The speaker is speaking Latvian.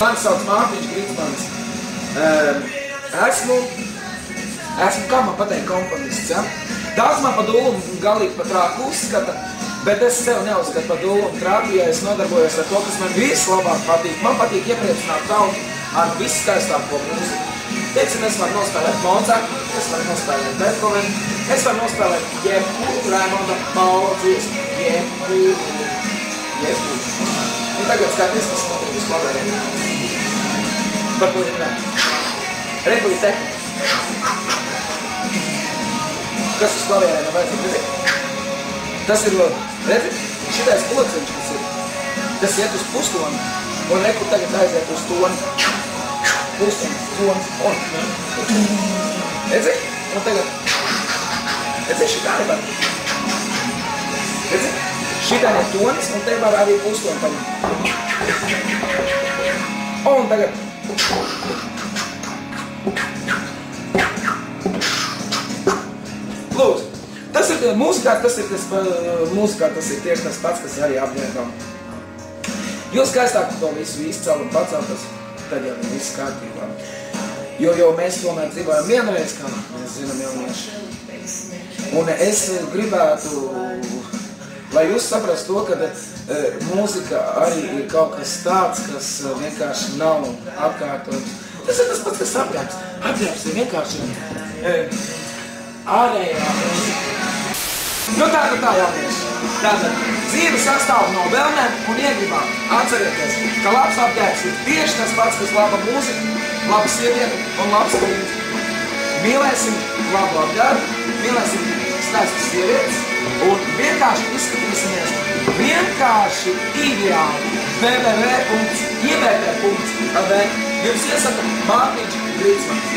Mani sauc Mārtiņš Grītsmanis. Esmu, kā man pateikt, komponists, ja? Daudz man pa dūlu un galīgi pa trāku uzskata, bet es sev neuzskatu pa dūlu un trāku, ja es nodarbojos ar to, kas man vislabāk patīk. Man patīk iepriecināt tautu ar visskaistāko mūziku. Teiksim, es varu nospēlēt Mozartu, es varu nospēlēt Beethovenu, es varu nospēlēt jebkuru Raimonda Paula dziesmu, jebkuru. Un tagad skaties, kas notiek uz klavieriem. Par ko runā? Rebuli tehnika. Kas uz klavierēm nav vajadzīgi, redzi? Tas ir, redzi, šitais pulociņš, kas ir, tas iet uz pustoni, un rekur tagad aiziet uz toni. Pustoni, toni, redzi? Un tagad, redzi, šitā nevar. Redzi? Šitā ir tonis, un te var arī pustoni paņemt. Un tagad. Lūdzu, tas ir mūzikā, tas ir tieši tas pats, kas arī apģērbam. Jo skaistāk to visu izcelt un paceltas, tad jau viss kārtībā. Jo mēs tomēr dzīvojam vienreiz, kā mēs zinām jaunieši. Un es gribētu, lai jūs saprastu to, ka mūzika arī ir kaut kas tāds, kas vienkārši nav apkārtots. Tas ir tas pats, kas apģērbs. Apģērbs ir vienkārši ārējā mūzika. Nu tā jaunieši. Tātad dzīve sastāv no vēlmēm un iegribām. Atcerieties, ka labs apģērbs ir tieši tas pats, kas laba mūzika, laba sieviete un labs klints. Mīlēsim labu apģērbu, mīlēsim skaistas sievietes un vienkārši izskatīsimies vienkārši ideāli. www.ivp.ab jums iesaka Mārtiņš Grītsmanis.